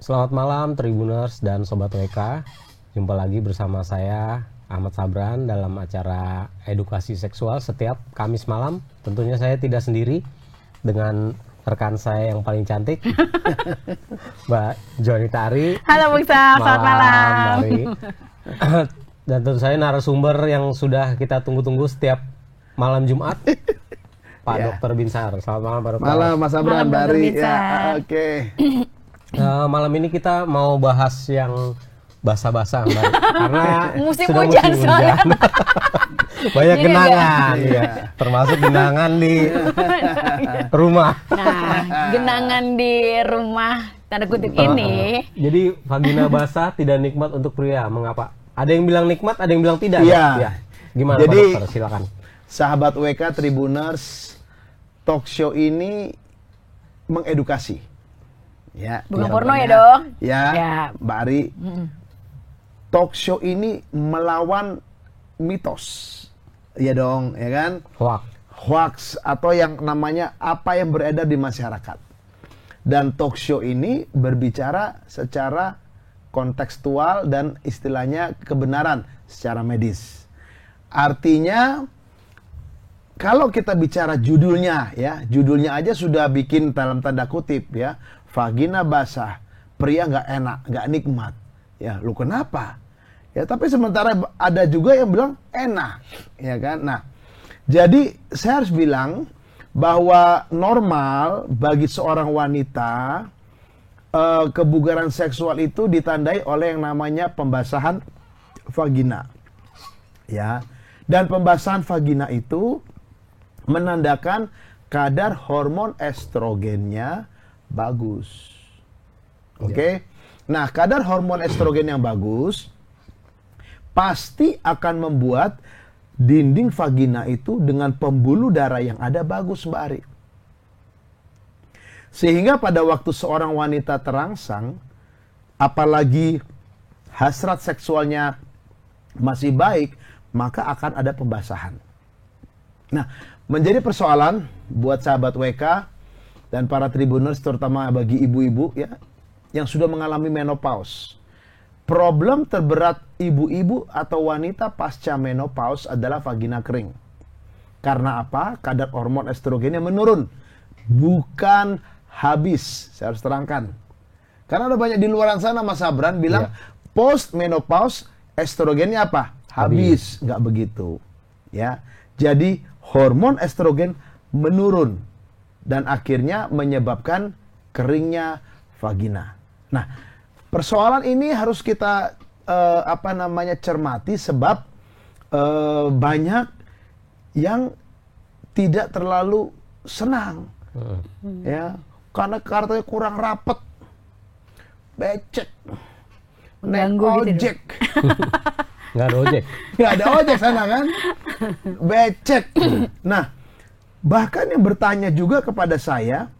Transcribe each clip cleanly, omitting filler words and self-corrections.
Selamat malam Tribuners dan Sobat WK. Jumpa lagi bersama saya Ahmad Sabran dalam acara edukasi seksual setiap Kamis malam. Tentunya saya tidak sendiri dengan rekan saya yang paling cantik, Mbak Joni Tari. Halo Bung Sam, selamat malam. Dan tentu saya narasumber yang sudah kita tunggu-tunggu setiap malam Jumat, Pak Dr. Binsar. Selamat malam Pak Dokter. Malam Mas Sabran, Bari. Ya, oke. Malam ini kita mau bahas yang basah-basah, Mbak. Karena musim sudah hujan soalnya. Banyak Jadi genangan, ya. Termasuk genangan di rumah. Nah, genangan di rumah tanda kutip ini. Jadi vagina basah tidak nikmat untuk pria. Mengapa? Ada yang bilang nikmat, ada yang bilang tidak. Iya. Ya. Gimana Jadi, Pak Dokter? Silakan. Sahabat WK Tribuners, talk show ini mengedukasi. Ya, Bukan yang porno ya banyak. dong? Ya, Ya. Mbak Ari. Talk show ini melawan mitos. Ya dong, ya kan? Hoax. Hoax atau yang namanya apa yang beredar di masyarakat. Dan talk show ini berbicara secara kontekstual dan istilahnya kebenaran secara medis. Artinya kalau kita bicara judulnya ya, judulnya aja sudah bikin dalam tanda kutip ya, vagina basah, pria nggak enak, nggak nikmat. Ya, lu kenapa? Ya, tapi sementara ada juga yang bilang enak, ya kan? Nah, jadi saya harus bilang bahwa normal bagi seorang wanita kebugaran seksual itu ditandai oleh yang namanya pembasahan vagina. Ya. Dan pembasahan vagina itu menandakan kadar hormon estrogennya bagus. Oke. Nah, kadar hormon estrogen yang bagus pasti akan membuat dinding vagina itu dengan pembuluh darah yang ada bagus, Mbak Ari. Sehingga pada waktu seorang wanita terangsang, apalagi hasrat seksualnya masih baik, maka akan ada pembasahan. Nah, menjadi persoalan buat sahabat WK dan para tribuners, terutama bagi ibu-ibu ya, yang sudah mengalami menopause. Problem terberat ibu-ibu atau wanita pasca menopause adalah vagina kering. Karena apa? Kadar hormon estrogennya menurun. Bukan habis, saya harus terangkan. Karena ada banyak di luar sana Mas Sabran bilang post menopause estrogennya apa? Habis. Nggak begitu. Ya. Jadi hormon estrogen menurun dan akhirnya menyebabkan keringnya vagina. Nah, persoalan ini harus kita cermati sebab banyak yang tidak terlalu senang. Ya, karena kartunya kurang rapet. Becek. Naik ojek. Nggak ada ojek. Nggak ada ojek sana kan? Becek. Nah, bahkan yang bertanya juga kepada saya,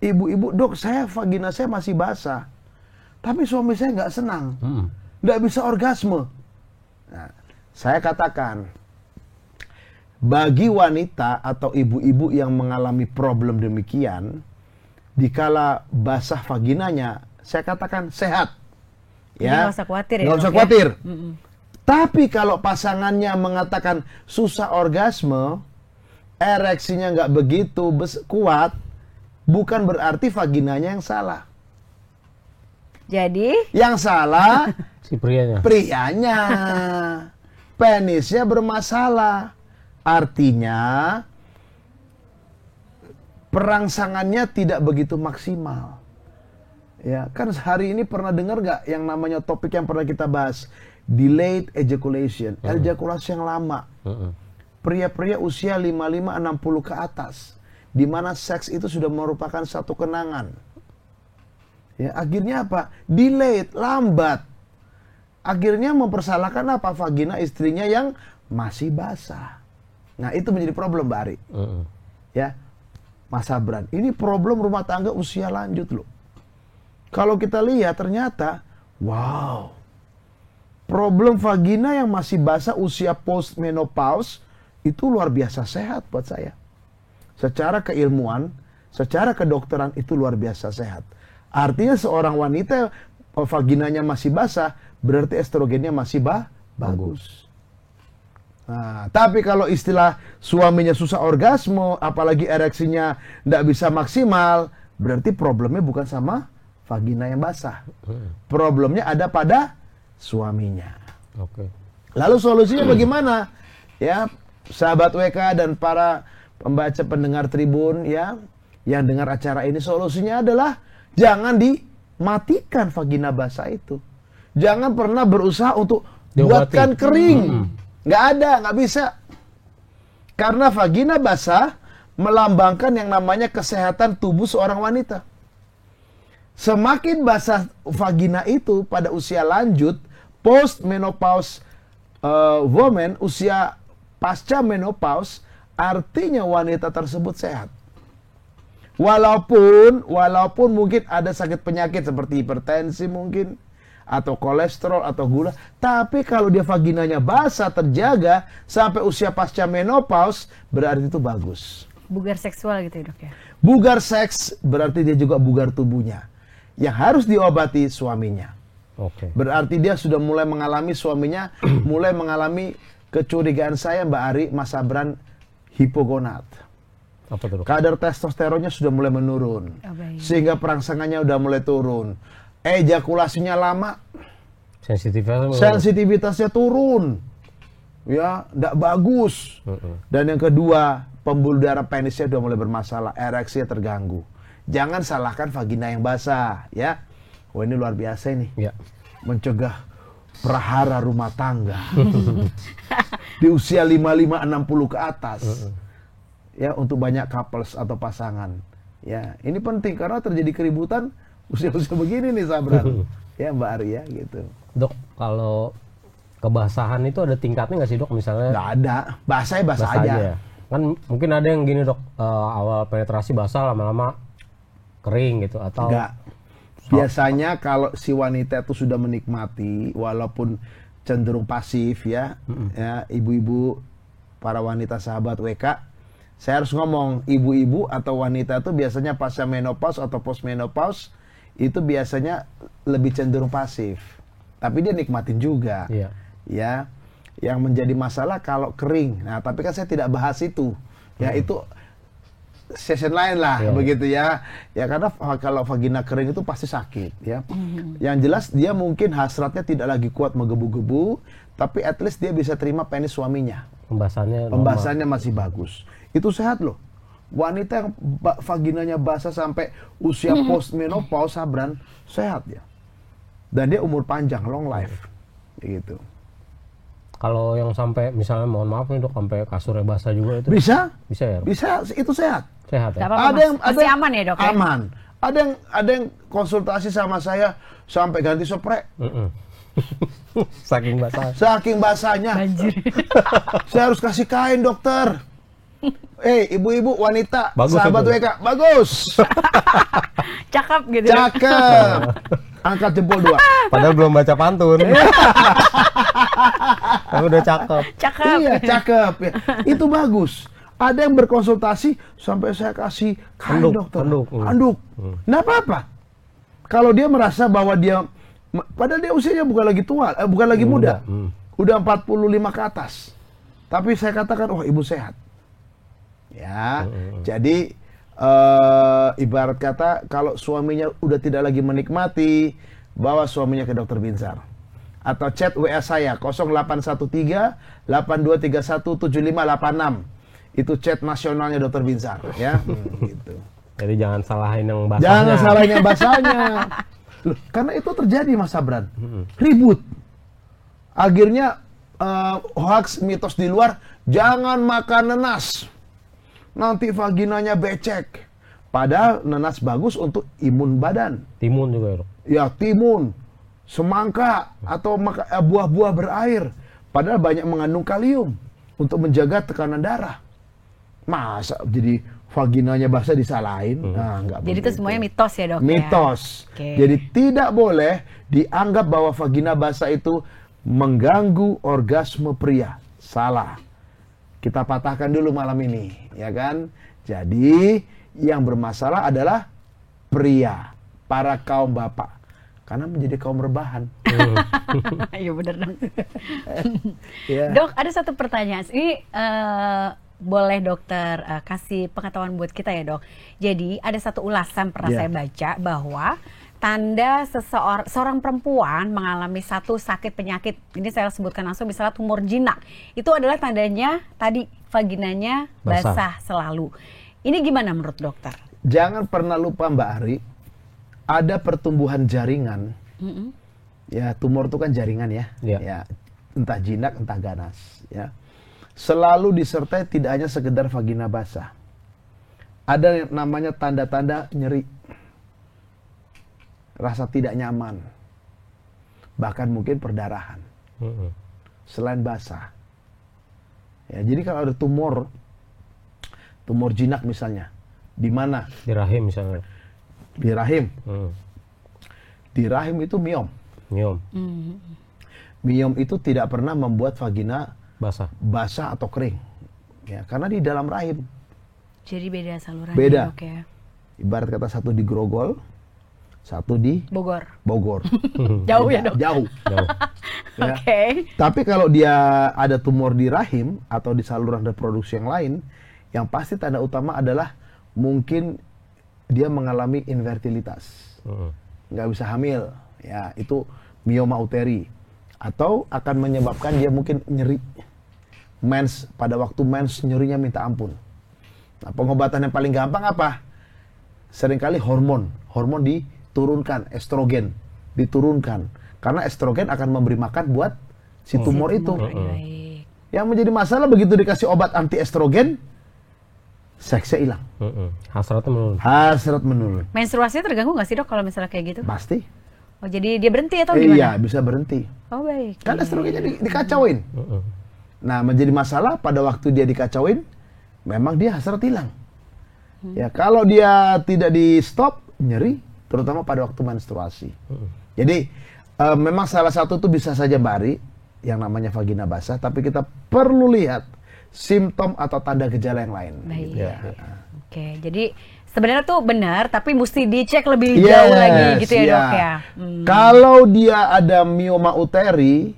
ibu-ibu, dok, vagina saya masih basah. Tapi suami saya nggak senang. Nggak bisa orgasme. Nah, saya katakan, bagi wanita atau ibu-ibu yang mengalami problem demikian, dikala basah vaginanya, saya katakan sehat. Ya, nggak usah khawatir ya. Nggak usah khawatir. Tapi kalau pasangannya mengatakan susah orgasme, ereksinya nggak begitu kuat, bukan berarti vaginanya yang salah. Jadi yang salah si prianya. Penisnya bermasalah. Artinya perangsangannya tidak begitu maksimal. Ya, kan hari ini pernah dengar nggak yang namanya topik yang pernah kita bahas? Delayed ejaculation, ejakulasi yang lama. Pria-pria usia 55-60 ke atas, di mana seks itu sudah merupakan satu kenangan. Ya, akhirnya apa? Delayed, lambat. Akhirnya mempersalahkan apa? Vagina istrinya yang masih basah. Nah, itu menjadi problem, Mbak Ari. Ya, Mas Sabran, ini problem rumah tangga usia lanjut loh. Kalau kita lihat ternyata, wow, problem vagina yang masih basah usia post menopause itu luar biasa sehat buat saya. Secara keilmuan, secara kedokteran itu luar biasa sehat. Artinya seorang wanita vaginanya masih basah, berarti estrogennya masih bagus. Nah, tapi kalau istilah suaminya susah orgasme, apalagi ereksinya tidak bisa maksimal, berarti problemnya bukan sama vagina yang basah. Problemnya ada pada suaminya. Oke. Lalu solusinya bagaimana? Ya, sahabat WK dan para pembaca pendengar Tribun ya, yang dengar acara ini, solusinya adalah jangan dimatikan vagina basah itu. Jangan pernah berusaha untuk buatkan kering. Nggak ada, nggak bisa. Karena vagina basah melambangkan yang namanya kesehatan tubuh seorang wanita. Semakin basah vagina itu pada usia lanjut, post menopause woman, usia pasca menopause, artinya wanita tersebut sehat. Walaupun mungkin ada sakit penyakit seperti hipertensi mungkin, atau kolesterol atau gula, tapi kalau dia vaginanya basah terjaga sampai usia pasca menopause, berarti itu bagus. Bugar seksual gitu ya, Dok ya. Bugar seks berarti dia juga bugar tubuhnya. Yang harus diobati suaminya. Oke. Berarti dia sudah mulai mengalami, suaminya mulai mengalami kecurigaan saya, Mbak Ari, Mas Sabran, hipogonad. Apa tuh, Dok? Kadar testosteronnya sudah mulai menurun. Oh, baik. Sehingga perangsangannya udah mulai turun. Ejakulasinya lama. Sensitivitasnya turun. Ya, enggak bagus. Dan yang kedua, pembuluh darah penisnya udah mulai bermasalah, ereksinya terganggu. Jangan salahkan vagina yang basah, ya. Wah, ini luar biasa ini. Ya. Mencegah prahara rumah tangga. Di usia 55-60 ke atas. Ya, untuk banyak couples atau pasangan. Ya, ini penting karena terjadi keributan usia-usia begini nih, Sabran. Ya, Mbak Ari ya, gitu. Dok, kalau kebasahan itu ada tingkatnya nggak sih, Dok? Misalnya Nggak ada, basah aja. Ya? Kan mungkin ada yang gini, Dok, awal penetrasi basah, lama-lama kering gitu, atau Enggak. Biasanya kalau si wanita itu sudah menikmati, walaupun cenderung pasif ya, ya, ibu-ibu, para wanita sahabat WK, saya harus ngomong, ibu-ibu atau wanita itu biasanya pasca menopause atau post menopause itu biasanya lebih cenderung pasif, tapi dia nikmatin juga. Iya. Ya, yang menjadi masalah kalau kering. Nah, tapi kan saya tidak bahas itu. Ya, itu session lain lah, begitu ya. Ya, karena kalau vagina kering itu pasti sakit, ya. Yang jelas dia mungkin hasratnya tidak lagi kuat menggebu-gebu, tapi at least dia bisa terima penis suaminya. Pembahasannya masih bagus. Itu sehat loh. Wanita yang vaginanya basah sampai usia post menopause, Sabran, sehat ya. Dan dia umur panjang, long life. Gitu. Kalau yang sampai misalnya, mohon maaf nih, Dok, sampai kasurnya basah juga itu Bisa? Bisa ya, Dok? Bisa, itu sehat. Sehat ya? Masih aman ya, Dok? Aman. Ada yang konsultasi sama saya sampai ganti spray. Saking basah. Saking basahnya. Banjir. Saya harus kasih kain, dokter. Ibu-ibu, wanita, bagus sahabat itu. WK, bagus. Cakep gitu. Cakep. Angkat jempol 2. Padahal belum baca pantun. Tapi udah cakep. Cakep. Iya, cakep. Ya. Itu bagus. Ada yang berkonsultasi sampai saya kasih kain, dokter. Anduk. Nggak apa-apa. Kalau dia merasa bahwa dia, padahal dia usianya bukan lagi tua, bukan lagi muda. Udah 45 ke atas. Tapi saya katakan, wah, ibu sehat. Ya, jadi ibarat kata kalau suaminya udah tidak lagi menikmati, bawa suaminya ke dokter Binsar. Atau chat WA saya 0813 8231 7586. Itu chat nasionalnya dokter Binsar, ya. Gitu. Jadi jangan salahin yang basahnya. Jangan salahin yang basahnya. Loh, karena itu terjadi, Mas Sabran. Ribut. Akhirnya hoax mitos di luar, jangan makan nanas. Nanti vaginanya becek. Padahal nanas bagus untuk imun badan. Timun juga ya, Dok? Ya, timun, semangka, atau buah-buah berair. Padahal banyak mengandung kalium untuk menjaga tekanan darah. Masa jadi vaginanya basah disalahin? Nah, enggak Jadi itu semuanya mitos ya, Dok? Mitos. Ya? Jadi tidak boleh dianggap bahwa vagina basah itu mengganggu orgasme pria. Salah. Kita patahkan dulu malam ini, ya kan? Jadi yang bermasalah adalah pria, para kaum bapak karena menjadi kaum rebahan. Iya benar dong. Ya. Dok, ada satu pertanyaan. Ini boleh dokter kasih pengetahuan buat kita ya dok. Jadi ada satu ulasan pernah Ya. saya baca bahwa tanda seorang perempuan mengalami satu sakit penyakit, ini saya sebutkan langsung misalnya tumor jinak, itu adalah tandanya tadi vaginanya basah selalu. Ini gimana menurut dokter? Jangan pernah lupa Mbak Ari, ada pertumbuhan jaringan. Ya, tumor itu kan jaringan ya. Iya. Ya, entah jinak, entah ganas. Ya, selalu disertai tidak hanya sekedar vagina basah. Ada yang namanya tanda-tanda nyeri, rasa tidak nyaman, bahkan mungkin perdarahan. Selain basah. Ya, jadi kalau ada tumor jinak misalnya, di mana? Di rahim misalnya. Di rahim. Hmm. Di rahim itu miom. Miom. Miom itu tidak pernah membuat vagina Basah. basah atau kering. Ya, karena di dalam rahim. Jadi beda saluran Beda. dok ya. Ibarat kata satu di Grogol, satu di Bogor. Bogor. Jauh ya Beda, dok? Jauh. Jauh. Ya. Oke. Tapi kalau dia ada tumor di rahim atau di saluran reproduksi yang lain, yang pasti tanda utama adalah mungkin dia mengalami infertilitas, nggak bisa hamil, ya itu mioma uteri, atau akan menyebabkan dia mungkin nyeri, mens pada waktu mens nyerinya minta ampun. Nah, pengobatan yang paling gampang apa? Seringkali hormon diturunkan, estrogen diturunkan, karena estrogen akan memberi makan buat si tumor itu. Baik. Yang menjadi masalah begitu dikasih obat anti estrogen, seksnya hilang, Hasratnya menurun. hasrat menurun. Menstruasinya terganggu nggak sih dok kalau misalnya kayak gitu? Pasti. Oh jadi dia berhenti atau gimana? Iya, bisa berhenti. Oh baik. Kan estrogennya dikacauin. Nah, menjadi masalah pada waktu dia dikacauin, memang dia hasrat hilang. Ya, kalau dia tidak di stop, nyeri, terutama pada waktu menstruasi. Jadi, memang salah satu itu bisa saja Mbak Ari, yang namanya vagina basah, tapi kita perlu lihat simptom atau tanda gejala yang lain. Baik. Ya. Oke, jadi sebenarnya tuh benar, tapi mesti dicek lebih Yes, jauh lagi gitu ya dok ya. ya. Kalau dia ada mioma uteri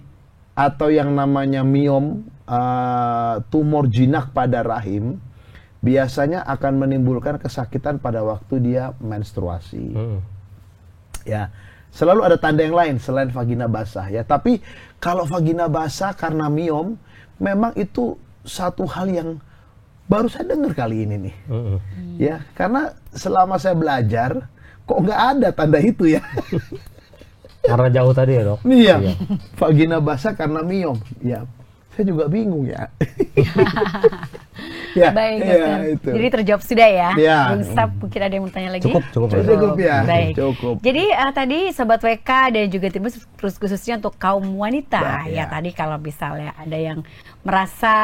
atau yang namanya miom, tumor jinak pada rahim, biasanya akan menimbulkan kesakitan pada waktu dia menstruasi. Ya, selalu ada tanda yang lain selain vagina basah ya. Tapi kalau vagina basah karena miom, memang itu satu hal yang baru saya dengar kali ini nih. Ya, karena selama saya belajar kok nggak ada tanda itu ya. Karena jauh tadi ya dok. Iya, vagina basah karena miom. Ya, saya juga bingung ya. Ya, Baik, ya, dokter. itu. Jadi terjawab sudah ya. Ya. Bung Staf, mungkin ada yang mau tanya lagi? Cukup. Cukup ya, Baik. cukup. Jadi tadi Sobat WK dan juga tim terus khususnya untuk kaum wanita. Bah, Ya ya. tadi kalau misalnya ada yang merasa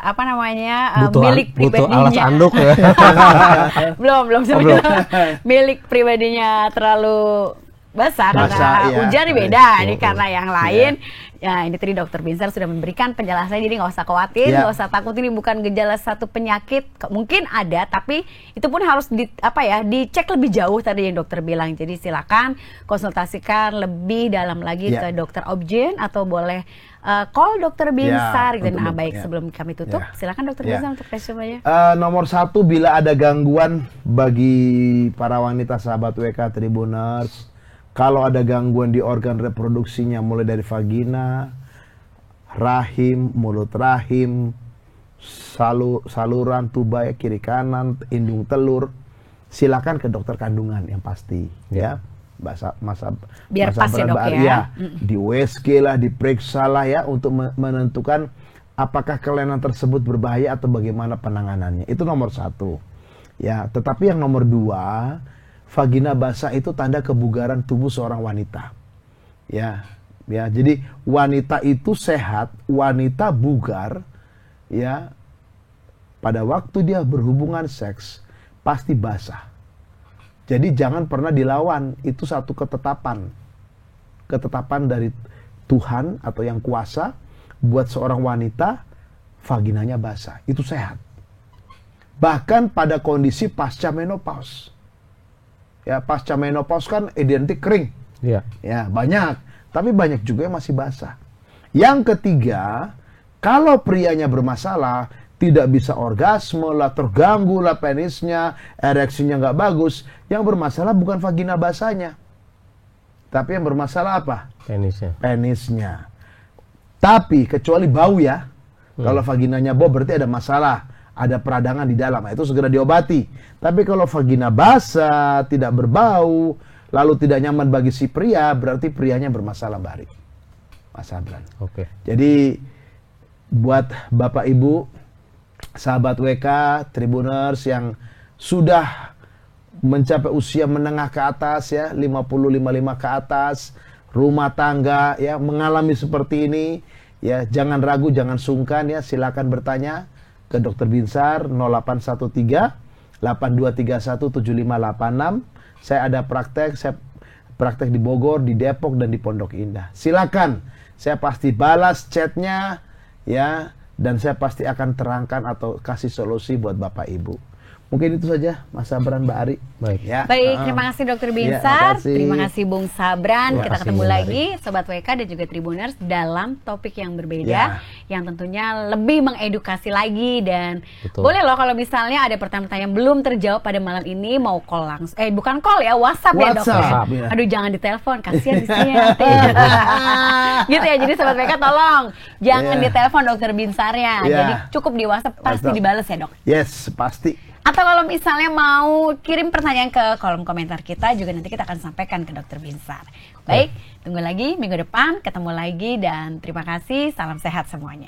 apa namanya Butuh milik butuh pribadinya. alas anduk ya. belum sebenarnya. Milik pribadinya terlalu basah karena Basah, iya. hujan ini beda. Ini Betul. karena yang lain. Ya ini tadi Dokter Binsar sudah memberikan penjelasan, jadi nggak usah khawatir, Ya. nggak usah takut, ini bukan gejala satu penyakit, mungkin ada tapi itu pun harus dicek lebih jauh tadi yang dokter bilang. Jadi silakan konsultasikan lebih dalam lagi Ya. ke dokter Obgyn atau boleh call Dokter Binsar. untuk Dan baik ya. sebelum kami tutup, Ya. silakan Dokter Ya. Binsar untuk resumenya. Nomor 1, bila ada gangguan bagi para wanita sahabat WK Tribuners, kalau ada gangguan di organ reproduksinya mulai dari vagina, rahim, mulut rahim, saluran tuba kiri kanan, indung telur, silakan ke dokter kandungan yang pasti ya. Biar pas ya, Dok, Mbak, ya. di USG lah, diperiksa lah ya untuk menentukan apakah kelainan tersebut berbahaya atau bagaimana penanganannya. Itu nomor 1. Ya, tetapi yang nomor 2, vagina basah itu tanda kebugaran tubuh seorang wanita. Ya, jadi wanita itu sehat, wanita bugar, ya, pada waktu dia berhubungan seks pasti basah. Jadi jangan pernah dilawan, itu satu ketetapan dari Tuhan atau yang kuasa buat seorang wanita vaginanya basah, itu sehat. Bahkan pada kondisi pasca menopause. Ya, pasca menopause kan identik kering. Iya. Ya, banyak. Tapi banyak juga yang masih basah. Yang ketiga, kalau prianya bermasalah, tidak bisa orgasme lah, terganggu lah penisnya, ereksinya nggak bagus. Yang bermasalah bukan vagina basahnya. Tapi yang bermasalah apa? Penisnya. Penisnya. Tapi kecuali bau ya. Kalau vaginanya bau berarti ada masalah. Ada peradangan di dalam, itu segera diobati. Tapi kalau vagina basah, tidak berbau, lalu tidak nyaman bagi si pria, berarti prianya bermasalah, Mbak Ari. Mas Sabran. Oke. Jadi buat Bapak Ibu, sahabat WK, Tribuners yang sudah mencapai usia menengah ke atas ya, 50-55 ke atas, rumah tangga ya, mengalami seperti ini, ya jangan ragu, jangan sungkan ya, silakan bertanya ke Dr. Binsar 0813 8231 7586. Saya ada praktek, saya praktek di Bogor, di Depok dan di Pondok Indah. Silakan, saya pasti balas chatnya ya, dan saya pasti akan terangkan atau kasih solusi buat Bapak Ibu. Mungkin itu saja Mas Sabran, Mbak Ari. Baik. Ya. Baik, terima kasih Dokter Binsar, makasih. terima kasih Bung Sabran. Terima Kita kasih, ketemu Mbak lagi Sobat WK dan juga Tribuners dalam topik yang berbeda, Ya. yang tentunya lebih mengedukasi lagi. Dan Betul. boleh loh kalau misalnya ada pertanyaan yang belum terjawab pada malam ini, mau call langsung, bukan call ya, WhatsApp ya Dok. WhatsApp, Ya. ya. Aduh jangan ditelepon, kasihan di sini nanti. Gitu ya, jadi Sobat WK tolong jangan Ya. ditelepon Dokter Binsarnya. Ya. Jadi cukup di WhatsApp, pasti WhatsApp. dibales ya Dok. Yes, pasti. Atau kalau misalnya mau kirim pertanyaan ke kolom komentar kita, juga nanti kita akan sampaikan ke Dokter Binsar. Baik, tunggu lagi minggu depan, ketemu lagi, dan terima kasih, salam sehat semuanya.